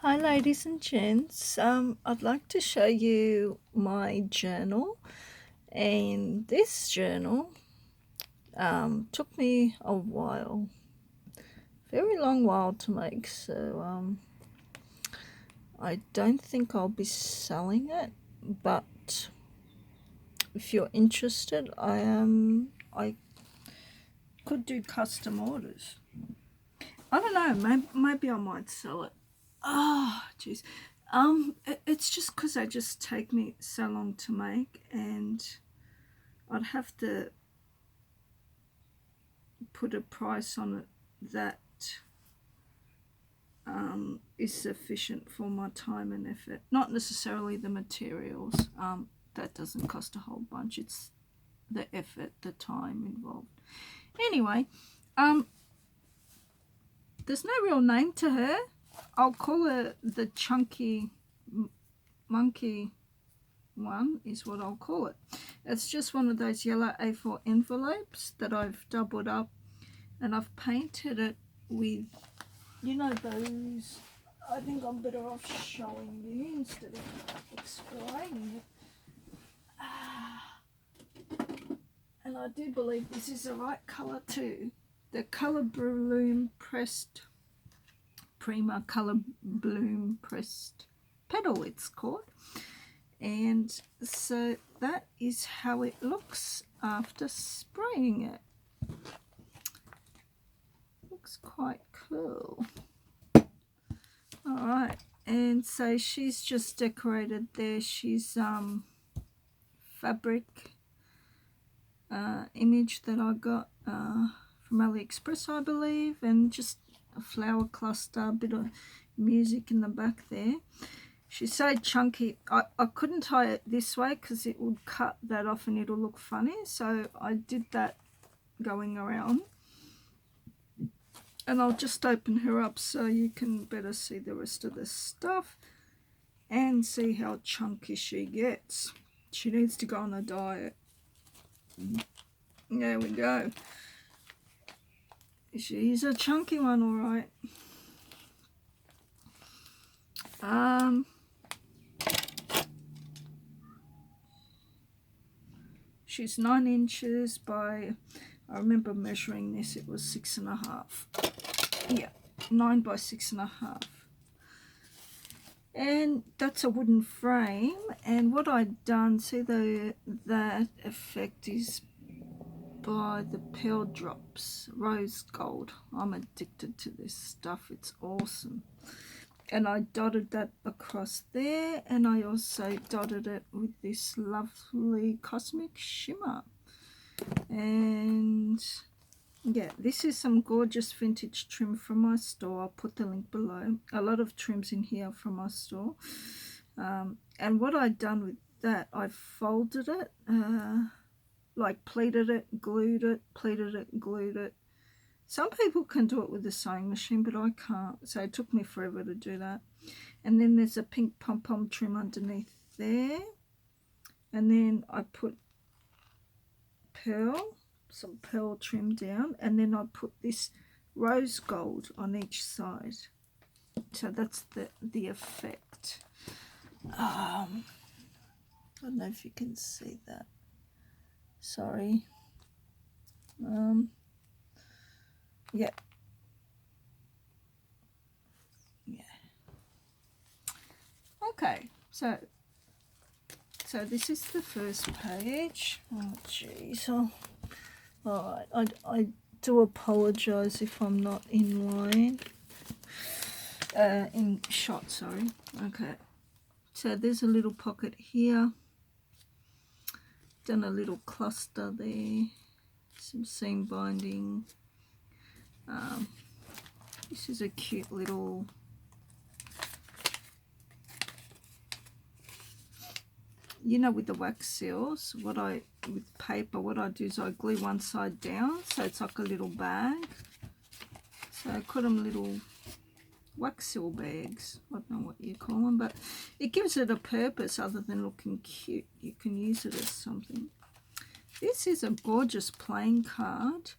Hi ladies and gents, I'd like to show you my journal, and this journal took me a while, very long while to make, so I don't think I'll be selling it, but if you're interested, I could do custom orders. I don't know, maybe I might sell it. Oh, jeez. It's just because they just take me so long to make, and I'd have to put a price on it that is sufficient for my time and effort. Not necessarily the materials. That doesn't cost a whole bunch. It's the effort, the time involved. Anyway, there's no real name to her. I'll call her the Chunky Monkey one is what I'll call it. It's just one of those yellow A4 envelopes that I've doubled up, and I've painted it with, you know, those, I think I'm better off showing you instead of explaining it. And I do believe this is the right colour too. The Colour Bloom Pressed Prima Colour Bloom Pressed Petal, it's called. And so that is how it looks after spraying it. Looks quite cool. Alright, and so she's just decorated there. She's fabric image that I got from AliExpress, I believe, and just a flower cluster, a bit of music in the back there. She's so chunky. I couldn't tie it this way because it would cut that off and it'll look funny, so I did that going around. And I'll just open her up so you can better see the rest of the stuff and see how chunky she gets. She needs to go on a diet. There we go. She's a chunky one, all right. She's 9 inches by, I remember measuring this, it was 6.5. Yeah, 9 by 6.5. And that's a wooden frame. And what I'd done, see that effect is by the pearl drops, rose gold. I'm addicted to this stuff, it's awesome. And I dotted that across there, and I also dotted it with this lovely Cosmic Shimmer. And yeah, this is some gorgeous vintage trim from my store. I'll put the link below. A lot of trims in here from my store. And what I'd done with that, I folded it, like pleated it, glued it, pleated it, glued it. Some people can do it with the sewing machine, but I can't, so it took me forever to do that. And then there's a pink pom-pom trim underneath there. And then I put some pearl trim down, and then I put this rose gold on each side. So that's the effect. I don't know if you can see that. Sorry. Yeah. Okay, so this is the first page. Oh jeez. All right, I do apologize if I'm not in line, in shot, sorry. Okay, so there's a little pocket here, done a little cluster there, some seam binding. This is a cute little with the wax seals, with paper, what I do is I glue one side down so it's like a little bag. So I call them little wax seal bags. I don't know what you call them, but it gives it a purpose other than looking cute. You can use it as something. This is a gorgeous playing card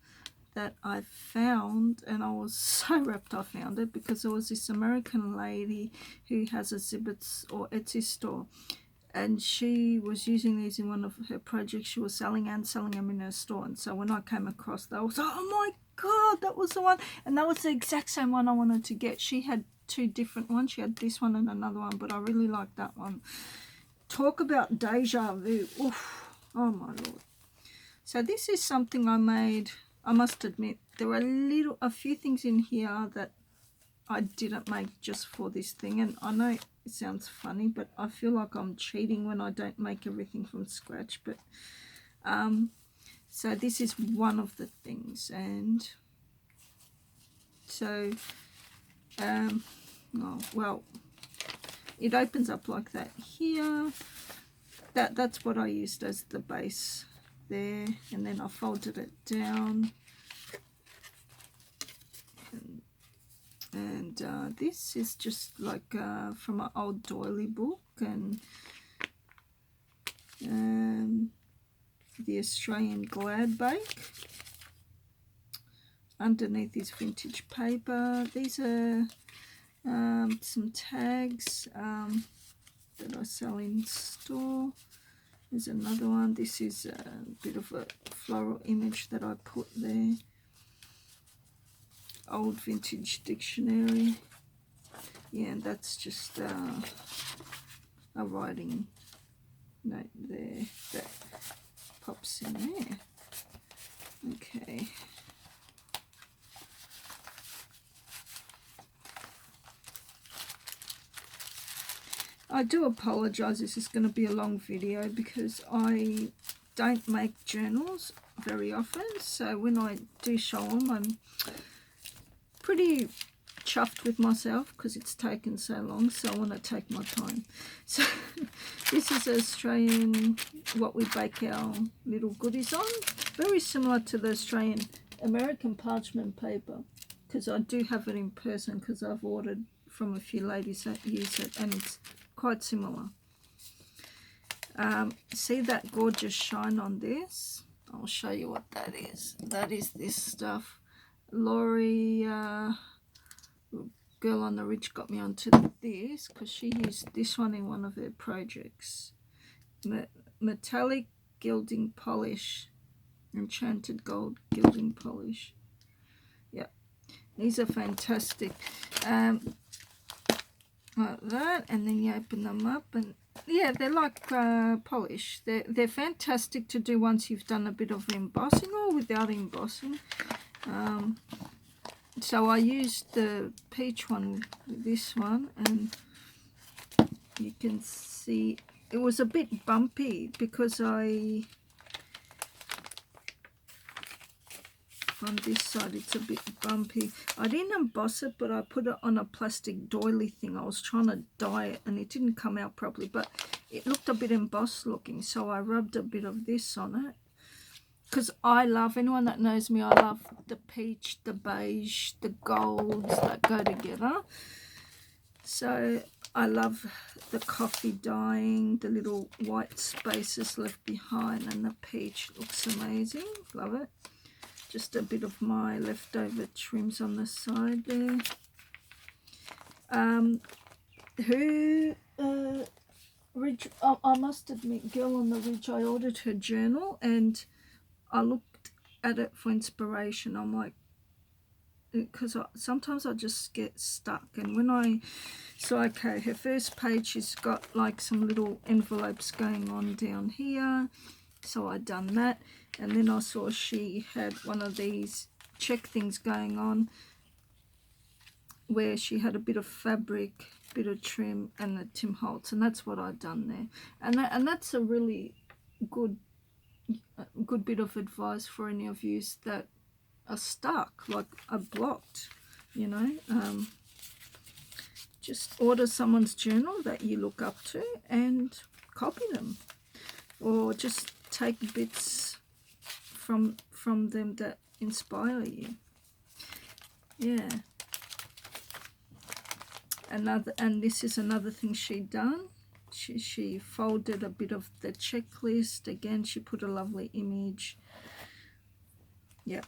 that I found, and I was so rapt I found it, because there was this American lady who has a Zibbits or Etsy store, and she was using these in one of her projects. She was selling them in her store, and so when I came across that, I was like, oh my god, that was the one. And that was the exact same one I wanted to get. She had two different ones. She had this one and another one, but I really liked that one. Talk about deja vu. Oof. Oh my lord. So this is something I made. I must admit, there were a few things in here that I didn't make just for this thing, and I know it sounds funny, but I feel like I'm cheating when I don't make everything from scratch. But so this is one of the things, and so oh, well, it opens up like that here. That's what I used as the base there, and then I folded it down, and this is just like from an old doily book, and the Australian Glad Bake. Underneath is vintage paper. These are some tags that I sell in store. There's another one. This is a bit of a floral image that I put there. Old vintage dictionary. Yeah, and that's just a writing note there that pops in there. Okay. I do apologise, this is going to be a long video because I don't make journals very often, so when I do show them I'm pretty chuffed with myself because it's taken so long, so I want to take my time. So this is Australian, what we bake our little goodies on, very similar to the Australian American parchment paper, because I do have it in person because I've ordered from a few ladies that use it, and it's quite similar. See that gorgeous shine on this? I'll show you what that is. That is this stuff. Laurie, Girl on the Ridge, got me onto this because she used this one in one of her projects. Metallic gilding polish, enchanted gold gilding polish. Yeah, these are fantastic. Like that, and then you open them up, and yeah, they're like polish. They're fantastic to do once you've done a bit of embossing or without embossing. So I used the peach one with this one, and you can see it was a bit bumpy because on this side it's a bit bumpy. I didn't emboss it, but I put it on a plastic doily thing. I was trying to dye it and it didn't come out properly, but it looked a bit embossed looking, so I rubbed a bit of this on it because I love, anyone that knows me, I love the peach, the beige, the golds that go together. So I love the coffee dyeing, the little white spaces left behind, and the peach looks amazing. Love it. Just a bit of my leftover trims on the side there. Ridge, I must admit, Girl on the Ridge, I ordered her journal and I looked at it for inspiration. I'm like, because sometimes I just get stuck, and when I saw, okay, her first page, she's got like some little envelopes going on down here, so I done that. And then I saw she had one of these check things going on where she had a bit of fabric, bit of trim, and the Tim Holtz, and that's what I'd done there. And that's a really good bit of advice for any of you that are stuck, like are blocked, you know. Just order someone's journal that you look up to and copy them, or just take bits from them that inspire you. Yeah. And this is another thing she done. She folded a bit of the checklist. Again, she put a lovely image. Yeah.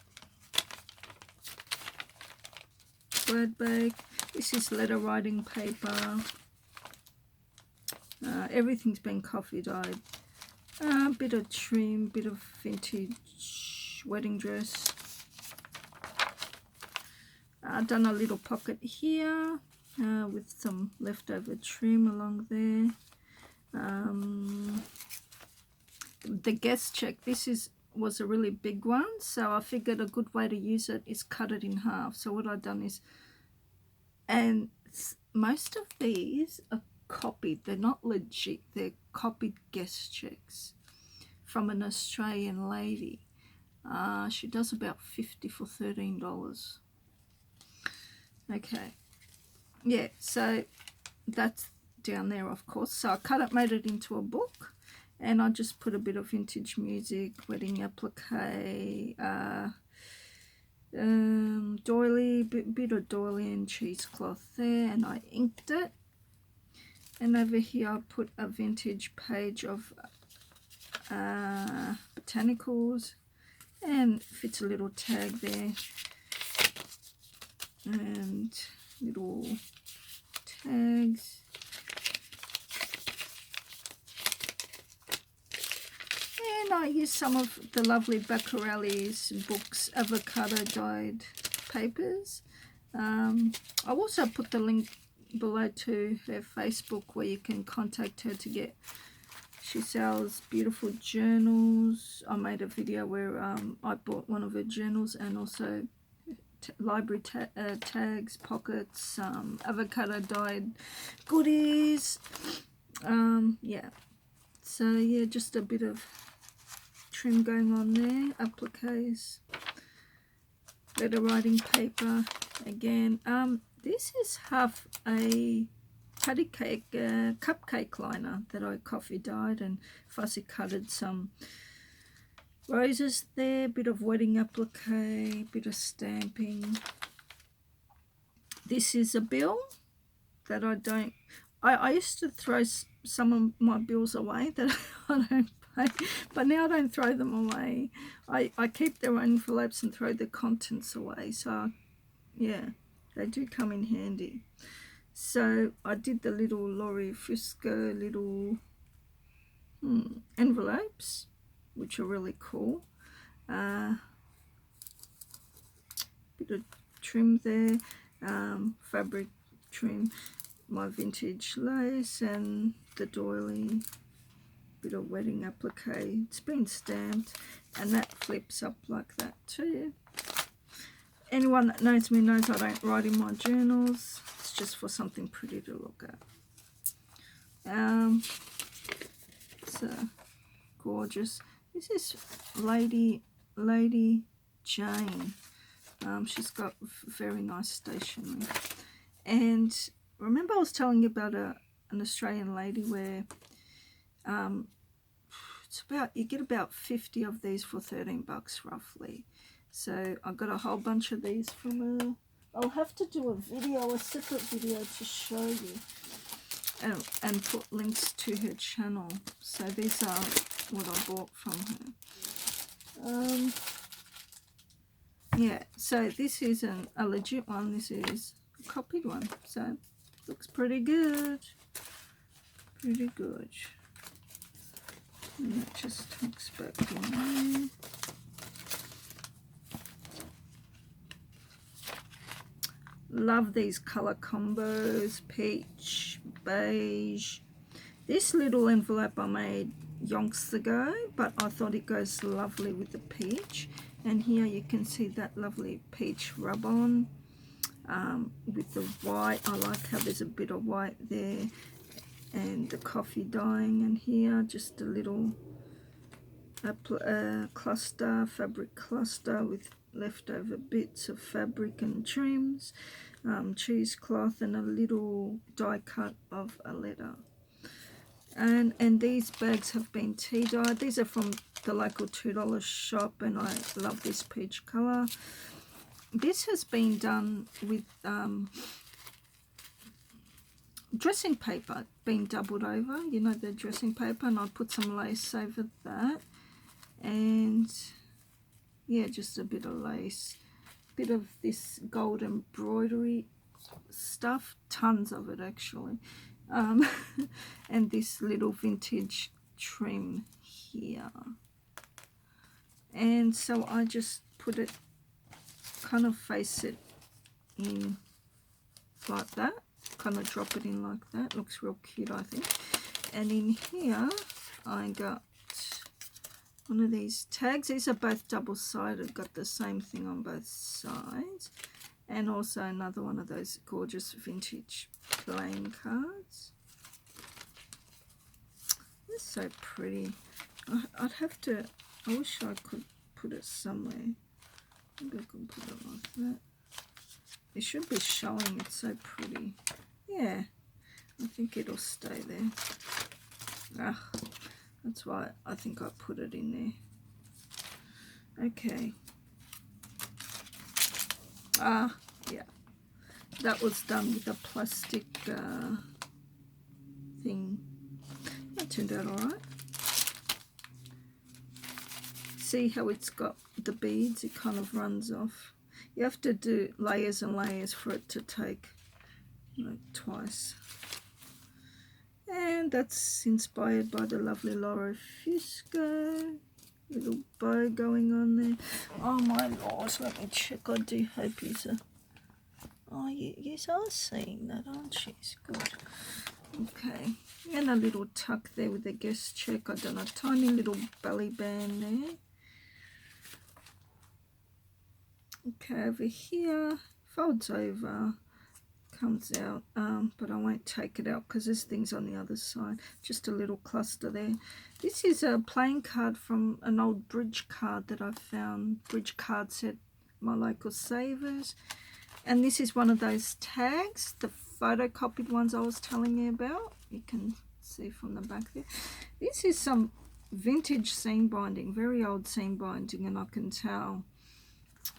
grad bag. This is letter writing paper. Everything's been coffee dyed. A bit of trim, bit of vintage wedding dress. I've done a little pocket here with some leftover trim along there. The guest check, this was a really big one, so I figured a good way to use it is cut it in half. So what I've done is, and most of these are copied, they're not legit, they're copied guest checks from an Australian lady. She does about 50 for $13. Okay, yeah, so that's down there, of course. So I cut it, made it into a book, and I just put a bit of vintage music, wedding applique, doily, bit of doily and cheesecloth there, and I inked it. And over here I put a vintage page of botanicals, and fits a little tag there, and little tags. And I used some of the lovely Baccarelli's books avocado dyed papers. I'll also put the link below to her Facebook where you can contact her to get, she sells beautiful journals. I made a video where I bought one of her journals, and also library tags, pockets, avocado dyed goodies. Yeah, so yeah, just a bit of trim going on there, appliques, letter writing paper again. This is half a patty cake, cupcake liner that I coffee dyed and fussy cutted some roses there, bit of wedding applique, bit of stamping. This is a bill that I used to throw some of my bills away that I don't pay, but now I don't throw them away. I keep their envelopes and throw the contents away. So yeah, they do come in handy. So I did the little Laurie Frisco little envelopes, which are really cool. Bit of trim there, fabric trim, my vintage lace, and the doily, bit of wedding applique. It's been stamped, and that flips up like that too. Anyone that knows me knows I don't write in my journals. It's just for something pretty to look at. So gorgeous. This is Lady Jane. She's got very nice stationery. And remember I was telling you about an Australian lady where it's about, you get about 50 of these for $13 roughly. So I got a whole bunch of these from her. I'll have to do a separate video to show you, and put links to her channel. So these are what I bought from her. Yeah, so this isn't a legit one, this is a copied one. So looks pretty good. Pretty good. And that just tucks back in there. Love these color combos, peach, beige. This little envelope I made yonks ago, but I thought it goes lovely with the peach. And here you can see that lovely peach rub-on with the white. I like how there's a bit of white there, and the coffee dyeing. And here just a little cluster, fabric cluster with leftover bits of fabric and trims, cheesecloth, and a little die cut of a letter. And these bags have been tea dyed. These are from the local $2 shop, and I love this peach color. This has been done with dressing paper, been doubled over, you know, the dressing paper, and I put some lace over that. And yeah, just a bit of lace, bit of this gold embroidery stuff, tons of it actually, and this little vintage trim here. And so I just put it, kind of face it in like that, kind of drop it in like that. Looks real cute, I think. And in here I got one of these tags. These are both double-sided, got the same thing on both sides. And also another one of those gorgeous vintage playing cards. It's so pretty. I'd have to, I wish I could put it somewhere. Maybe I can put it like that. It should be showing, it's so pretty. Yeah, I think it'll stay there. Ah, that's why I think I put it in there. Okay. Ah, yeah. That was done with a plastic thing. That turned out alright. See how it's got the beads? It kind of runs off. You have to do layers and layers for it to take, like, twice. And that's inspired by the lovely Laura Fusco. Little bow going on there. Oh my lord, let me check. I do hope you are. Oh, you are seeing that, aren't you? It's good. Okay, and a little tuck there with a guest check. I've done a tiny little belly band there. Okay, over here, folds over, comes out, but I won't take it out because there's things on the other side. Just a little cluster there. This is a playing card from an old bridge card that I found, bridge card set, my local savers. And this is one of those tags, the photocopied ones I was telling you about. You can see from the back there. This is some vintage seam binding, very old seam binding, and I can tell.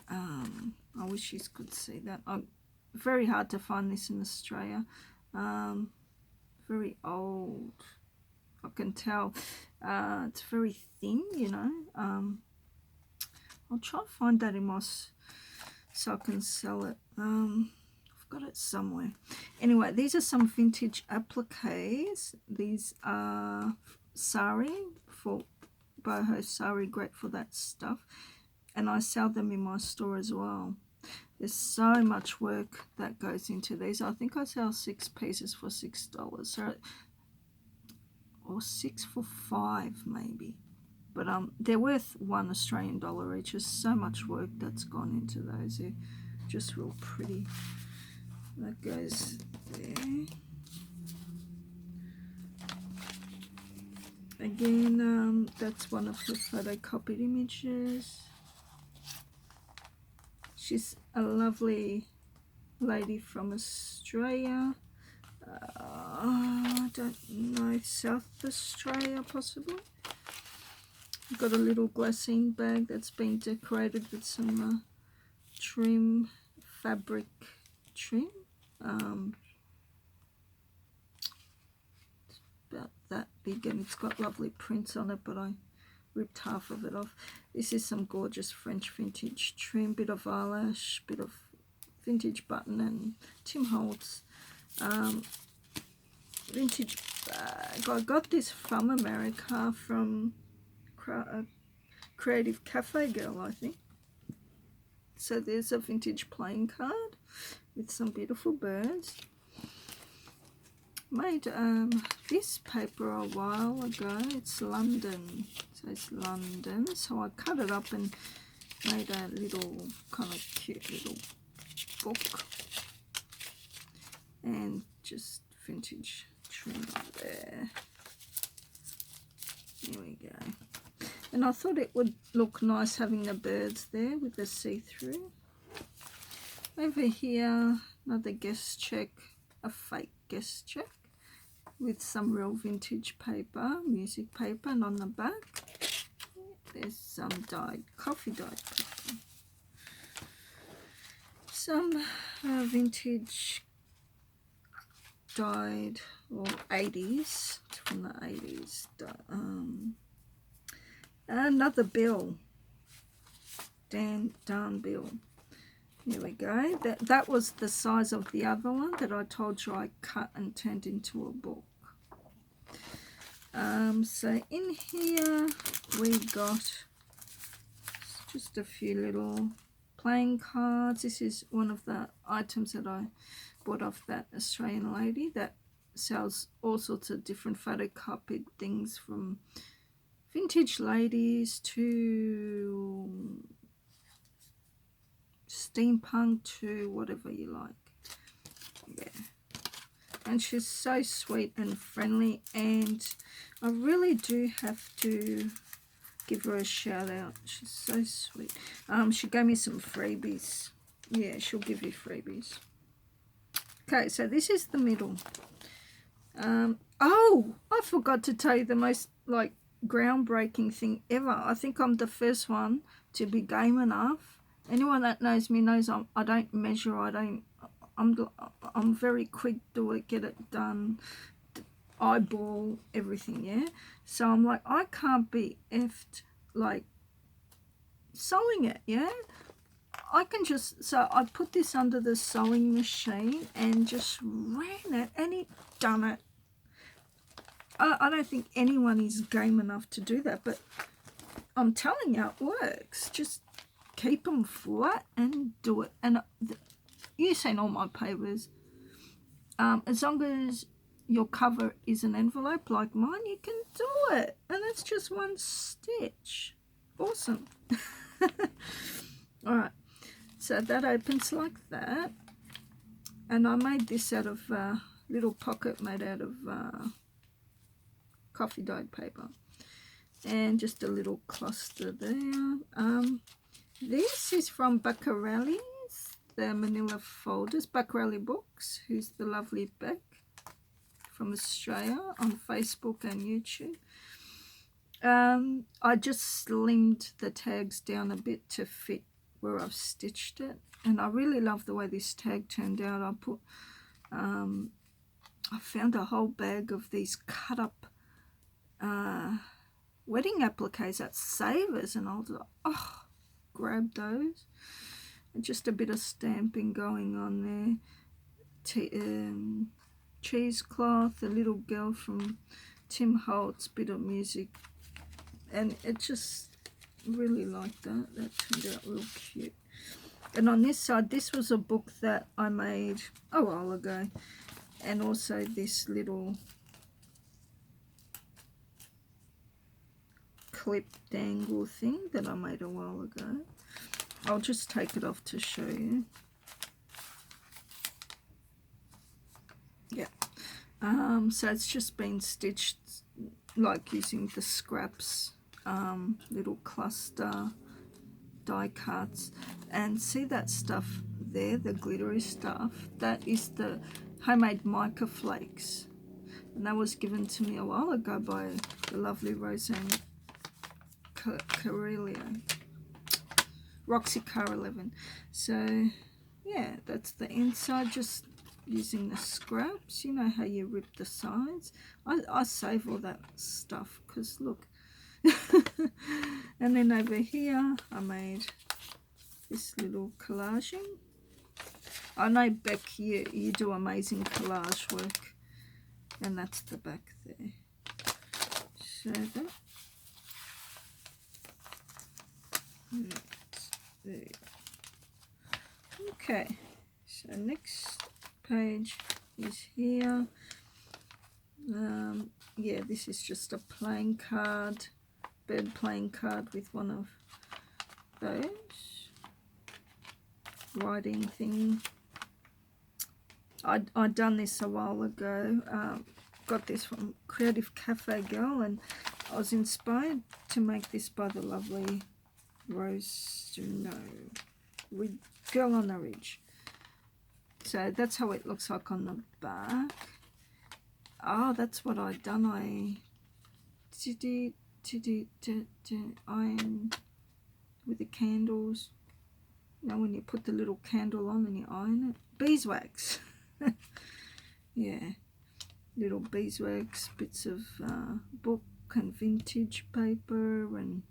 I wish you could see that. Very hard to find this in Australia. Very old. I can tell. It's very thin, you know. I'll try and find that in my so I can sell it. I've got it somewhere. Anyway, these are some vintage appliques. These are sari for boho sari, great for that stuff. And I sell them in my store as well. There's so much work that goes into these. I think I sell 6 pieces for $6, so, or 6 for $5 maybe. But they're worth $1 Australian each. There's so much work that's gone into those. They're just real pretty. That goes there. Again, that's one of the photocopied images. She's a lovely lady from Australia. I don't know, South Australia possibly. Got a little glassine bag that's been decorated with some trim, fabric trim. It's about that big and it's got lovely prints on it, but I ripped half of it off. This is some gorgeous French vintage trim, bit of eyelash, bit of vintage button and Tim Holtz vintage bag. I got this from America, from Creative Cafe Girl, I think. So there's a vintage playing card with some beautiful birds. Made this paper a while ago. It's London, so it's London. So I cut it up and made a little kind of cute little book, and just vintage trim there. Here we go. And I thought it would look nice having the birds there with the see-through. Over here, another guest check, a fake guest check with some real vintage paper, music paper, and on the back there's some coffee dyed paper. Some vintage dyed, or 80s, it's from the 80s. Another bill, Dan bill. Here we go. That was the size of the other one that I told you I cut and turned into a book. So in here we got just a few little playing cards. This is one of the items that I bought off that Australian lady that sells all sorts of different photocopied things, from vintage ladies to steampunk to whatever you like. Yeah. And she's so sweet and friendly, and I really do have to give her a shout out. She's so sweet. She gave me some freebies. Yeah, she'll give you freebies. Okay, so this is the middle. Oh, I forgot to tell you the most like groundbreaking thing ever. I think I'm the first one to be game enough. Anyone that knows me knows I don't measure. I'm very quick to get it done, eyeball everything, yeah. So I'm like, I can't be effed like sewing it, yeah. I can just, so I put this under the sewing machine and just ran it, and it done it. I don't think anyone is game enough to do that, but I'm telling you, it works. Just keep them flat and do it. And you've seen all my papers. As long as your cover is an envelope like mine, you can do it. And it's just one stitch. Awesome. All right. So that opens like that. And I made this out of a little pocket made out of coffee dyed paper. And just a little cluster there. This is from Baccarelli's, the Manila Folders, Baccarelli Books, who's the lovely Beck from Australia, on Facebook and YouTube. I just slimmed the tags down a bit to fit where I've stitched it, and I really love the way this tag turned out. I found a whole bag of these cut up wedding appliques at Savers, and I was like, oh, grab those. And just a bit of stamping going on there. Cheesecloth, a little girl from Tim Holtz, bit of music, and it just really liked that. That turned out real cute. And on this side, this was a book that I made a while ago, and also this little clip dangle thing that I made a while ago. I'll just take it off to show you. Yeah. So it's just been stitched like using the scraps, little cluster die cuts. And see that stuff there, the glittery stuff? That is the homemade mica flakes. And that was given to me a while ago by the lovely Roseanne Carrillo. Roxy Car 11. So yeah, that's the inside, just using the scraps. You know how you rip the sides. I save all that stuff because look. And then over here I made this little collaging. I know, Beck, you do amazing collage work, and that's the back there. So that there. Okay, so next page is here. Yeah, this is just a playing card, bird playing card with one of those writing thing. I'd done this a while ago. Got this from Creative Cafe Girl, and I was inspired to make this by the lovely Girl on the Ridge. So that's how it looks like on the back. Oh, that's what I'd done. I iron with the candles. You know, when you put the little candle on and you iron it. Beeswax. Yeah, little beeswax, bits of book and vintage paper and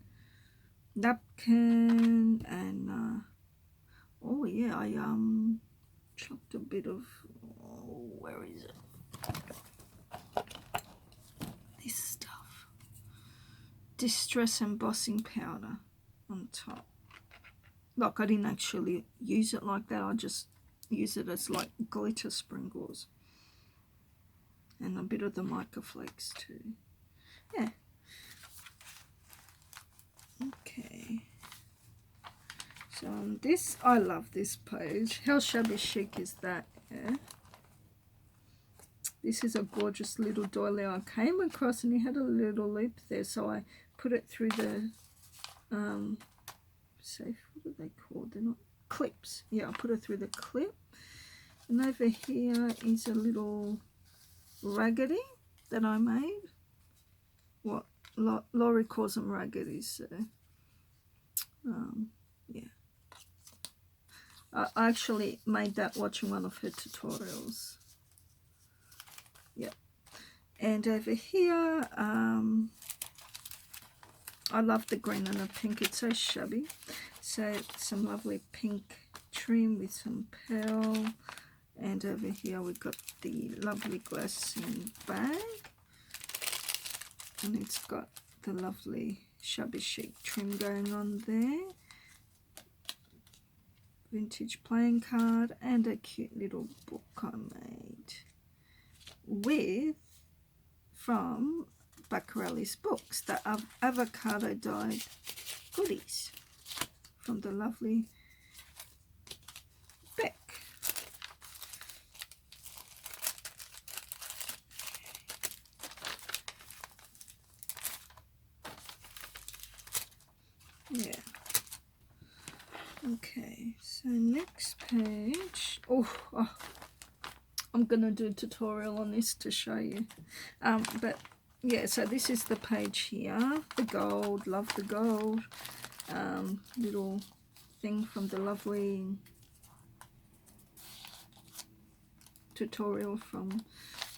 napkin and Oh yeah, I chucked a bit of, oh, where is it? This stuff. Distress embossing powder on top. Like, I didn't actually use it like that, I just use it as like glitter sprinkles. And a bit of the mica flakes too. Yeah. Okay. So this, I love this page. How shabby chic is that? Yeah. This is a gorgeous little doily I came across, and he had a little loop there, so I put it through the safe, what are they called? They're not clips. Yeah, I put it through the clip. And over here is a little raggedy that I made. What Laurie calls them raggeties. So yeah, I actually made that watching one of her tutorials. Yep. And over here, I love the green and the pink. It's so shabby. So some lovely pink trim with some pearl. And over here we've got the lovely glassine bag. And it's got the lovely shabby chic trim going on there. Vintage playing card and a cute little book I made with from Baccarelli's books, the avocado dyed goodies from the lovely Beck. Yeah. Okay, so next page. Oh, I'm gonna do a tutorial on this to show you. But yeah, so this is the page here. The gold, love the gold. Little thing from the lovely tutorial from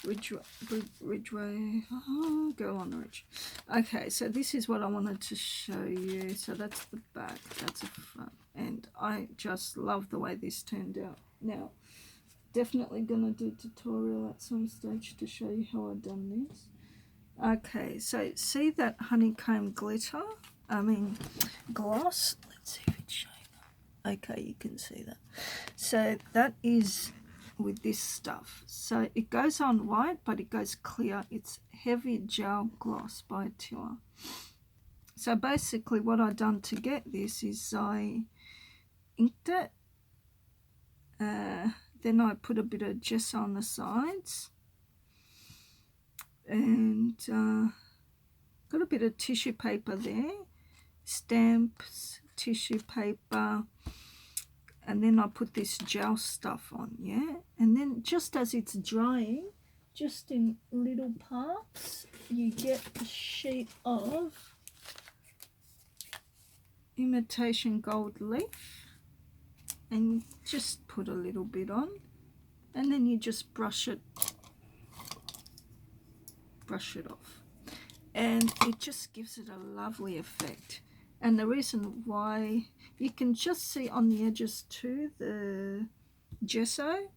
Ridgeway. Oh, go on, Ridge. Okay, so this is what I wanted to show you. So that's the back, that's the front, and I just love the way this turned out. Now, definitely gonna do a tutorial at some stage to show you how I've done this. Okay, so see that honeycomb glitter? Gloss. Let's see if it's showing up. Okay, you can see that. So that is with this stuff. So it goes on white, but it goes clear. It's Heavy Gel Gloss by Tua. So basically what I've done to get this is I inked it. Then I put a bit of gesso on the sides. And got a bit of tissue paper there. Stamps, tissue paper. And then I put this gel stuff on, yeah? And then just as it's drying, just in little parts, you get a sheet of imitation gold leaf. And you just put a little bit on. And then you just brush it off. And it just gives it a lovely effect. And the reason why, you can just see on the edges too the gesso,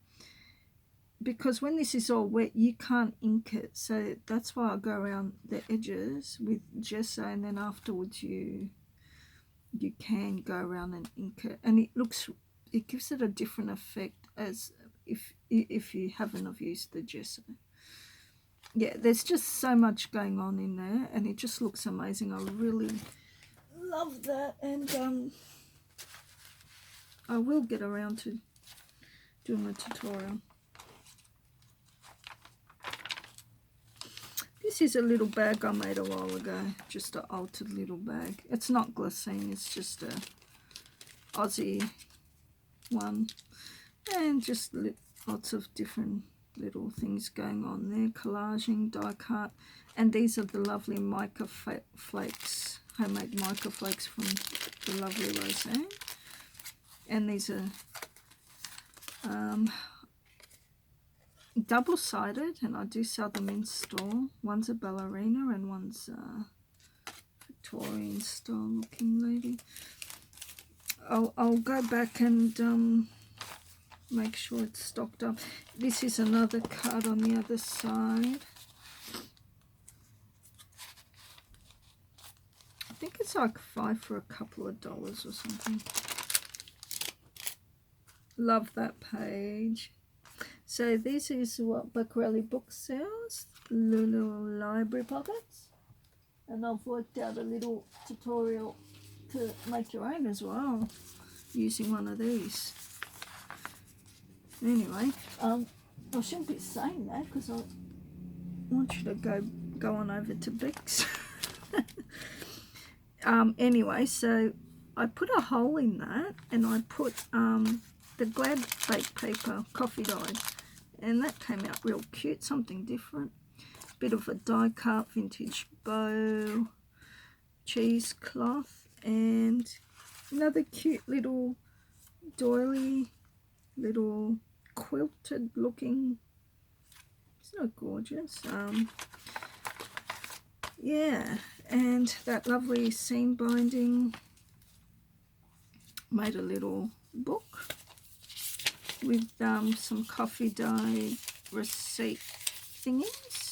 because when this is all wet you can't ink it, so that's why I go around the edges with gesso, and then afterwards you can go around and ink it, and it gives it a different effect as if you haven't used the gesso. Yeah, there's just so much going on in there, and it just looks amazing. I really love that, and I will get around to doing a tutorial. This is a little bag I made a while ago, just an altered little bag. It's not glassine, it's just a Aussie one, and just lots of different little things going on there, collaging, die cut, and these are the lovely mica flakes, homemade mica flakes from the lovely Roseanne, and these are double-sided, and I do sell them in store. One's a ballerina and one's a Victorian style looking lady. I'll go back and make sure it's stocked up. This is another card on the other side. I think it's like $5 for a couple of dollars or something. Love that page. So this is what Buckarelli Book sells, Lulu Library Pockets. And I've worked out a little tutorial to make your own as well, using one of these. Anyway, I shouldn't be saying that because I want you to go on over to Bex. Anyway, so I put a hole in that and I put the Glad Baked Paper coffee dyed, and that came out real cute, something different. Bit of a die cut vintage bow, cheesecloth, and another cute little doily, little quilted looking. Isn't it gorgeous? Yeah, and that lovely seam binding. Made a little book with some coffee dye receipt thingies.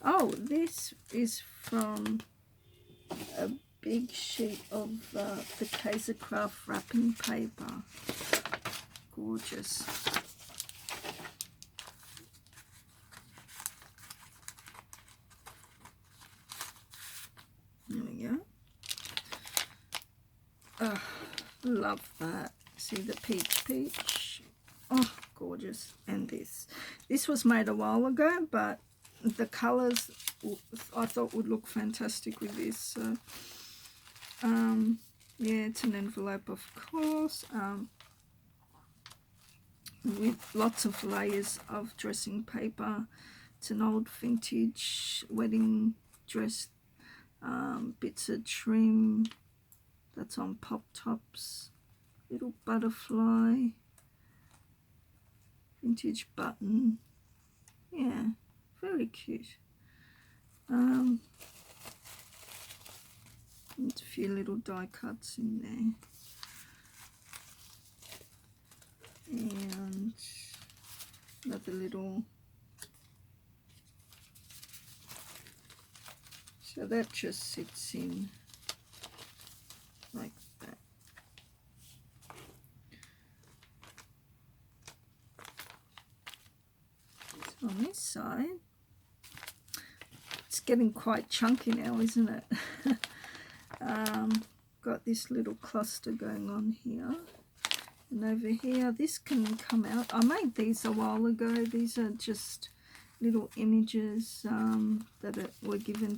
Oh, this is from a big sheet of the Kaisercraft wrapping paper. Gorgeous. There we go. Oh, love that. See the peach. Oh, gorgeous. And this was made a while ago, but the colors I thought would look fantastic with this. So yeah, it's an envelope, of course, with lots of layers of dressing paper. It's an old vintage wedding dress, bits of trim that's on pop tops, little butterfly, vintage button. Yeah, very cute. And a few little die cuts in there. And another little, so that just sits in like that. So on this side, it's getting quite chunky now, isn't it? Got this little cluster going on here. And over here, this can come out. I made these a while ago. These are just little images that were given